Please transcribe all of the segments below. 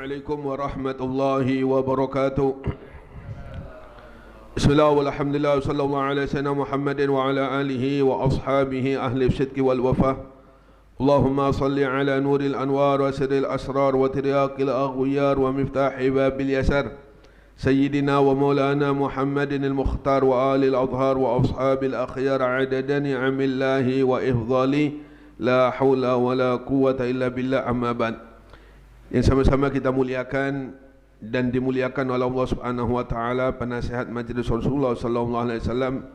عليكم ورحمة الله وبركاته. بسم الله والحمد لله وصلى الله على سيدنا محمد وعلى آله وأصحابه أهل الصدق والوفاء. اللهم صل على نور الأنوار وسر الأسرار وترياق الأغيار ومفتاح باب اليسر سيدنا ومولانا محمد المختار وآل الأطهار وأصحاب الأخيار عدد نعم الله وإفضاله لا حول ولا قوة إلا بالله. أما بعد, yang sama-sama kita muliakan dan dimuliakan oleh Allah Subhanahu wa taala, penasihat Majelis Rasulullah sallallahu alaihi wasallam,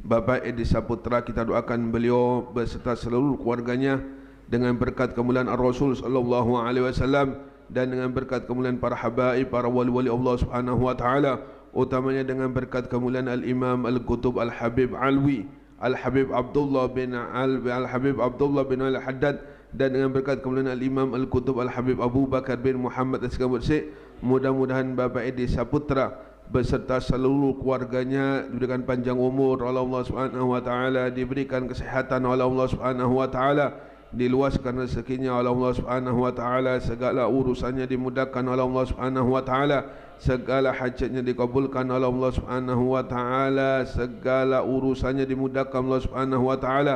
Bapak Edi Saputra, kita doakan beliau beserta seluruh keluarganya dengan berkat kemuliaan Ar-Rasul sallallahu alaihi wasallam dan dengan berkat kemuliaan para habaib, para wali-wali Allah Subhanahu wa taala, utamanya dengan berkat kemuliaan Al-Imam Al-Qutub Al-Habib Alwi, Al-Habib Abdullah bin Al-Habib Abdullah bin Al-Haddad, dan dengan berkat kemuliaan Al-Imam Al-Qutub Al-Habib Abu Bakar bin Muhammad As-Sikamursik. Mudah-mudahan Bapak Edi Saputra beserta seluruh keluarganya diberikan panjang umur oleh Allah Subhanahu wa taala, diberikan kesehatan oleh Allah Subhanahu wa taala, diluaskan rezekinya oleh Allah Subhanahu wa taala, segala urusannya dimudahkan oleh Allah Subhanahu wa taala, segala hajatnya dikabulkan oleh Allah Subhanahu wa taala, segala urusannya dimudahkan Allah Subhanahu wa taala,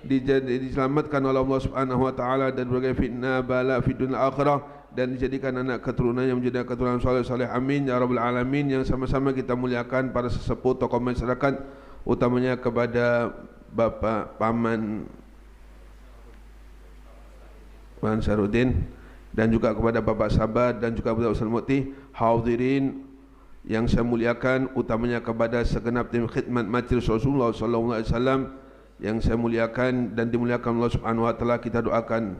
diselamatkan oleh Allah Subhanahu wa taala dan berbagai fitnah bala fi dunia akhirah, dan dijadikan anak keturunan yang menjadi keturunan saleh-saleh, amin ya rabbal alamin. Yang sama-sama kita muliakan para sesepuh tokoh masyarakat, utamanya kepada Bapak Paman Sarudin, dan juga kepada Bapak Sabar, dan juga kepada Ustaz Mukti, hadirin yang saya muliakan, utamanya kepada segenap tim khidmat Majelis Rasulullah sallallahu alaihi wasallam yang saya muliakan dan dimuliakan Allah Subhanahu wa taala. Kita doakan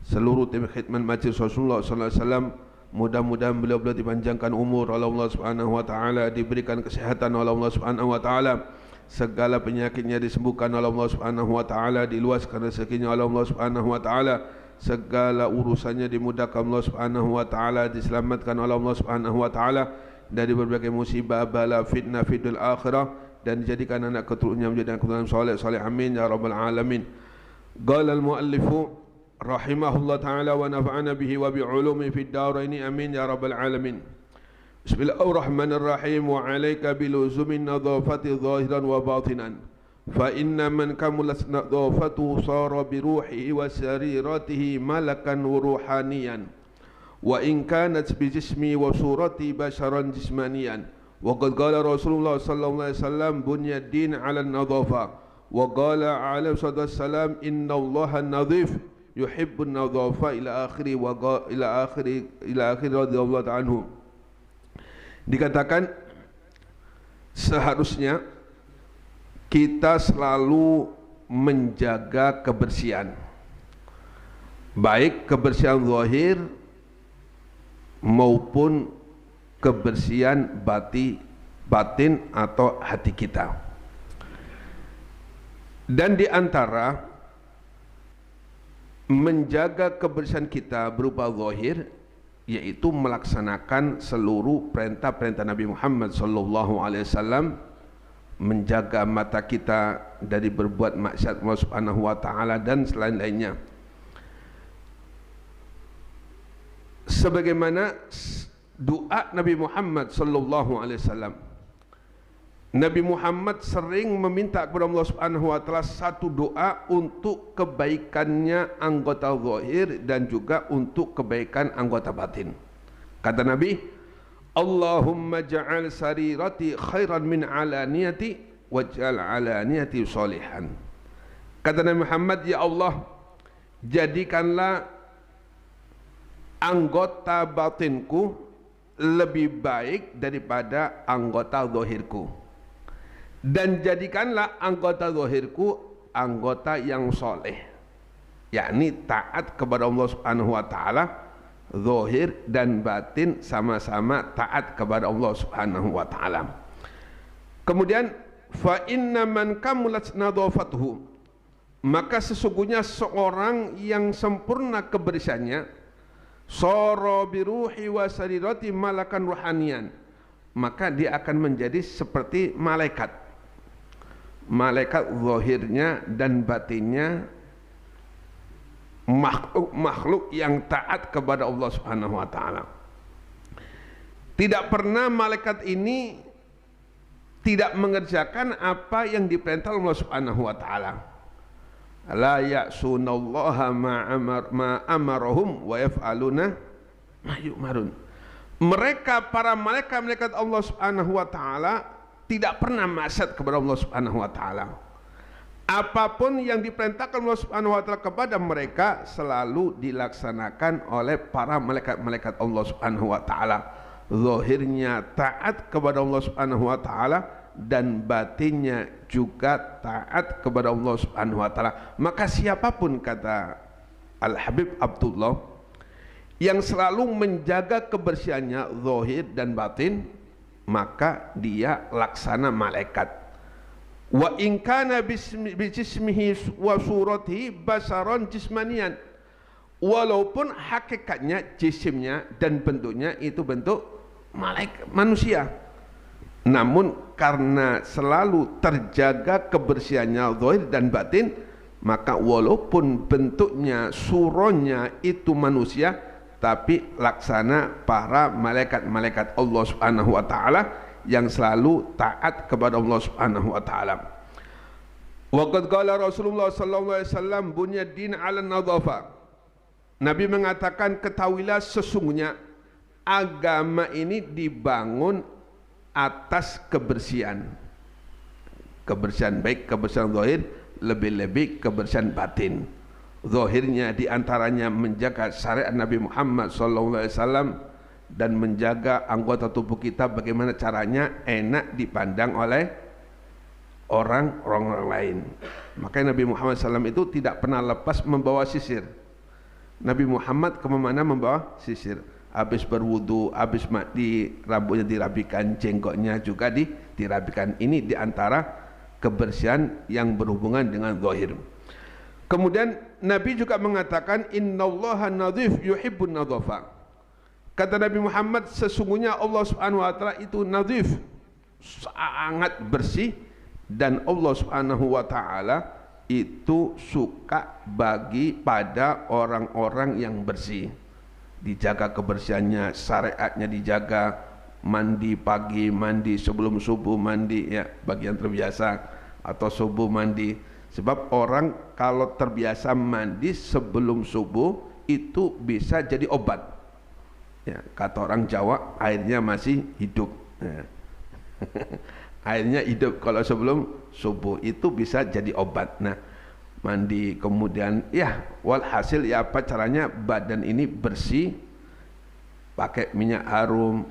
seluruh tim khidmat Majelis Rasulullah sallallahu alaihi wasallam, mudah-mudahan beliau-beliau dipanjangkan umur oleh Allah Subhanahu wa taala, diberikan kesehatan oleh Allah Subhanahu wa taala, segala penyakitnya disembuhkan oleh Allah Subhanahu wa taala, diluaskan rezekinya oleh Allah Subhanahu wa taala, segala urusannya dimudahkan Allah Subhanahu wa taala, diselamatkan oleh Allah Subhanahu wa taala dari berbagai musibah bala fitnah fitnah akhirah, dan dijadikan anak keturunannya menjadi keturunan saleh-saleh, amin ya rabbal alamin. Qala al-muallifu rahimahullah ta'ala wa nafa'ana bihi wa bi'ulumi fid daraini, amin ya rabbal alamin. Bismillahirrahmanirrahim. Wa 'alaika biluzumin nadhafati zahiran wa batinan, fa inna man kamulat nadhafatuhu sara bi ruhihi wa sariratihi malakan wa ruhaniyan, wa in kanat bi jismi wa surati basharan jismaniyan. Wa qad qala Rasulullah sallallahu alaihi wasallam bunya ad-din 'ala an-nadhafa, wa qala 'alaihi wasallam innallaha nadhif yuhibbun nadhafa ila akhiri wa ila akhiri radhiyallahu anhu. Dikatakan seharusnya kita selalu menjaga kebersihan, baik kebersihan zahir maupun kebersihan batin atau hati kita. Dan di antara menjaga kebersihan kita berupa zahir, yaitu melaksanakan seluruh perintah-perintah Nabi Muhammad sallallahu alaihi wasallam, menjaga mata kita dari berbuat maksiat Allah Subhanahu wa taala dan selain-lainnya. Sebagaimana doa Nabi Muhammad sallallahu alaihi wasallam, Nabi Muhammad sering meminta kepada Allah Subhanahu wa taala satu doa untuk kebaikannya anggota zahir dan juga untuk kebaikan anggota batin. Kata Nabi, Allahumma ja'al sarirati khairan min alaniyati waj'al alaniyati sholihan. Kata Nabi Muhammad, ya Allah, jadikanlah anggota batinku lebih baik daripada anggota zahirku, dan jadikanlah anggota zahirku anggota yang soleh, yakni taat kepada Allah Subhanahu wa taala, zahir dan batin sama-sama taat kepada Allah Subhanahu wa taala. Kemudian fa inna man kamulat nadhafatuhu, maka sesungguhnya seorang yang sempurna kebersihannya, sara biruhi wa sarirati malakan ruhanian, maka dia akan menjadi seperti malaikat. Malaikat zahirnya dan batinnya makhluk yang taat kepada Allah Subhanahu wa taala. Tidak pernah malaikat ini tidak mengerjakan apa yang diperintah Allah Subhanahu wa taala. La ya'sunallaha ma amarahum wa yaf'aluna ma yu'marun. Mereka para malaikat Allah Subhanahu wa taala tidak pernah maksiat kepada Allah Subhanahu wa taala. Apapun yang diperintahkan Allah Subhanahu wa taala kepada mereka selalu dilaksanakan oleh para malaikat Allah Subhanahu wa taala. Zahirnya taat kepada Allah Subhanahu wa taala dan batinnya juga taat kepada Allah Subhanahu wa taala. Maka siapapun, kata Al-Habib Abdullah, yang selalu menjaga kebersihannya zahir dan batin, maka dia laksana malaikat. Wa in kana bijismihi wa suratihi basaran jismanian, walaupun hakikatnya jisimnya dan bentuknya itu bentuk malaikat manusia, namun karena selalu terjaga kebersihannya zahir dan batin, maka walaupun bentuknya suronya itu manusia, tapi laksana para malaikat Allah Subhanahu wa taala yang selalu taat kepada Allah Subhanahu wa taala. Wa qad qala Rasulullah sallallahu alaihi wasallam bunyad din 'ala nadhafa. Nabi mengatakan, ketahuilah sesungguhnya agama ini dibangun atas kebersihan. Kebersihan baik, kebersihan zahir, lebih-lebih kebersihan batin. Zahirnya diantaranya menjaga syariat Nabi Muhammad SAW dan menjaga anggota tubuh kita bagaimana caranya enak dipandang oleh orang lain. Makanya Nabi Muhammad SAW itu tidak pernah lepas membawa sisir. Nabi Muhammad kemana membawa sisir. Habis berwudu, habis mandi, rambutnya dirapikan, jenggotnya juga dirapikan. Ini diantara kebersihan yang berhubungan dengan zahir. Kemudian Nabi juga mengatakan, innallaha nadhif yuhibbun nadhafa. Kata Nabi Muhammad, sesungguhnya Allah Subhanahu wa taala itu nadhif, sangat bersih, dan Allah Subhanahu wa taala itu suka bagi pada orang-orang yang bersih. Dijaga kebersihannya, syariatnya dijaga, mandi pagi, mandi sebelum subuh, mandi ya bagi yang terbiasa, atau subuh mandi. Sebab orang kalau terbiasa mandi sebelum subuh itu bisa jadi obat. Ya, kata orang Jawa, airnya masih hidup. Ya. Airnya hidup kalau sebelum subuh itu bisa jadi obat. Nah, mandi kemudian ya walhasil ya apa caranya badan ini bersih, pakai minyak harum,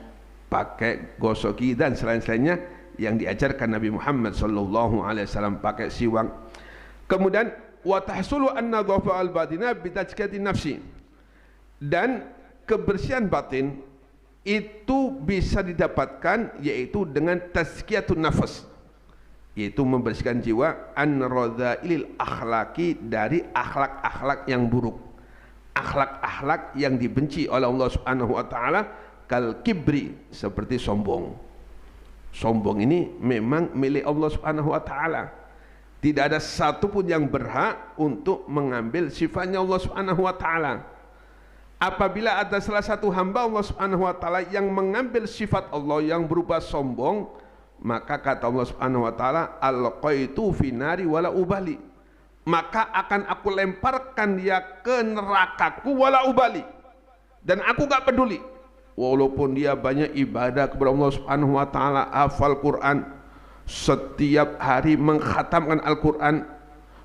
pakai gosok gigi dan selain-selainnya yang diajarkan Nabi Muhammad sallallahu alaihi wasallam, pakai siwak. Kemudian wa tahsulu an-nadhafa al-batina bi tazkiyati nafsi, dan kebersihan batin itu bisa didapatkan yaitu dengan tazkiyatun nafas, yaitu membersihkan jiwa, an radha'ilil akhlaqi, dari akhlak-akhlak yang buruk, akhlak-akhlak yang dibenci oleh Allah Subhanahu wa taala, kal kibri, seperti sombong. Sombong ini memang milik Allah Subhanahu wa taala. Tidak ada satupun yang berhak untuk mengambil sifatnya Allah Subhanahu wa taala. Apabila ada salah satu hamba Allah Subhanahu wa taala yang mengambil sifat Allah yang berupa sombong, maka kata Allah Subhanahu wa taala, alqaitu finari wala ubali, maka akan aku lemparkan dia ke nerakaku wala ubali, dan aku gak peduli walaupun dia banyak ibadah kepada Allah Subhanahu wa taala, hafal Quran, setiap hari mengkhatamkan Al-Quran,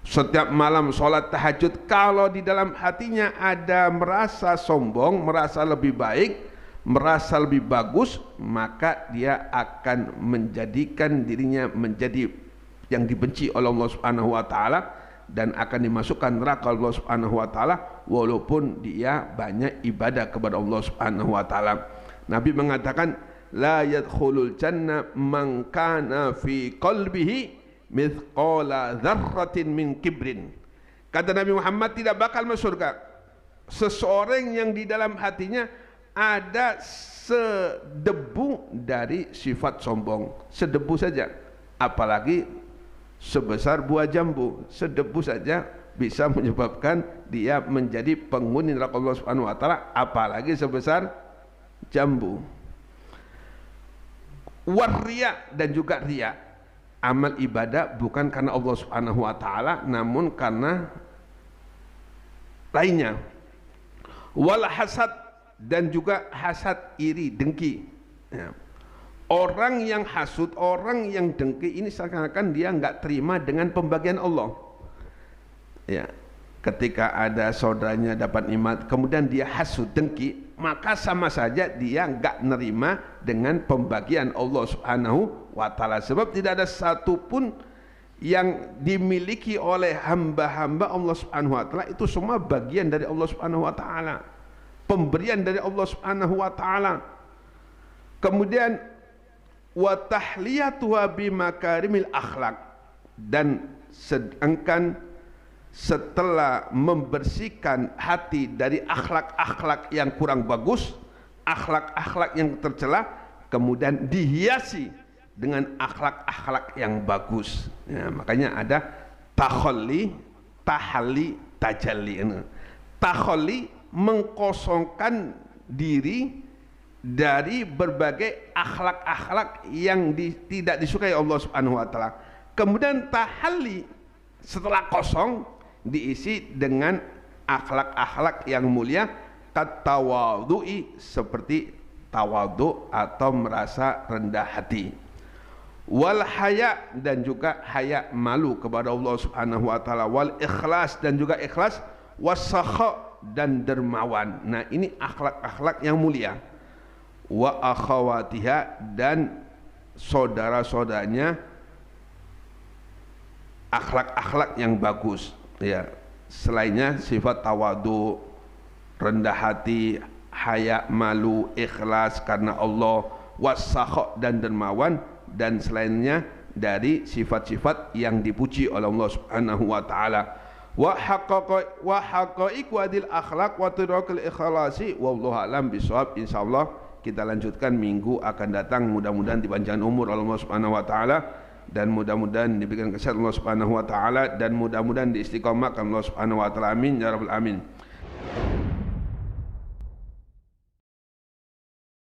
setiap malam sholat tahajud, kalau di dalam hatinya ada merasa sombong, merasa lebih baik, merasa lebih bagus, maka dia akan menjadikan dirinya menjadi yang dibenci oleh Allah Subhanahu wa taala dan akan dimasukkan neraka Allah Subhanahu wa taala walaupun dia banyak ibadah kepada Allah Subhanahu wa taala. Nabi mengatakan, la yadkhulul jannah man kana fi qalbihi mithqala dzarratin min kibrin. Kata Nabi Muhammad, tidak bakal masuk surga seseorang yang di dalam hatinya ada sedebu dari sifat sombong, sedebu saja, apalagi sebesar buah jambu, sedebu saja bisa menyebabkan dia menjadi penghuni neraka Allah Subhanahu wa taala, apalagi sebesar jambu. Waria, dan juga riya, amal ibadah bukan karena Allah Subhanahu wa taala namun karena lainnya. Wal hasad, dan juga hasad, iri, dengki. Ya. Orang yang hasud, orang yang dengki ini seakan-akan dia nggak terima dengan pembagian Allah. Ya, ketika ada saudaranya dapat nikmat, kemudian dia hasud, dengki, maka sama saja dia nggak nerima dengan pembagian Allah Subhanahu wa taala. Sebab tidak ada satupun yang dimiliki oleh hamba-hamba Allah Subhanahu wa taala itu semua bagian dari Allah Subhanahu wa taala, pemberian dari Allah Subhanahu wa taala. Kemudian wa tahliyatuha bimakarimil akhlak, dan sedangkan setelah membersihkan hati dari akhlak-akhlak yang kurang bagus, akhlak-akhlak yang tercela, kemudian dihiasi dengan akhlak-akhlak yang bagus. Ya, makanya ada takhalli, tahalli, tajalli. Takhalli, mengkosongkan diri dari berbagai akhlak-akhlak yang tidak disukai Allah Subhanahu wa taala. Kemudian tahalli, setelah kosong diisi dengan akhlak-akhlak yang mulia, katawadhu'i, seperti tawadhu atau merasa rendah hati. Wal haya, dan juga haya, malu kepada Allah Subhanahu wa taala. Wal ikhlas, dan juga ikhlas. Wasakha, dan dermawan. Nah, ini akhlak-akhlak yang mulia. Wa akhawatiha, dan saudara-saudaranya akhlak-akhlak yang bagus. Ya, selainnya sifat tawadu, rendah hati, haya, malu, ikhlas karena Allah, wasakha, dan dermawan, dan selainnya dari sifat-sifat yang dipuji oleh Allah Subhanahu wa taala. Wa haqaiq wadil akhlaq wa turakil ikhlasi wallahu alam bisawab. Insyaallah kita lanjutkan minggu akan datang, mudah-mudahan dipanjangkan umur oleh Allah Subhanahu wa taala, dan mudah-mudahan diberikan kesehatan Allah Subhanahu wa taala, dan mudah-mudahan diistiqomahkan Allah Subhanahu wa taala. Amin ya rabbal alamin.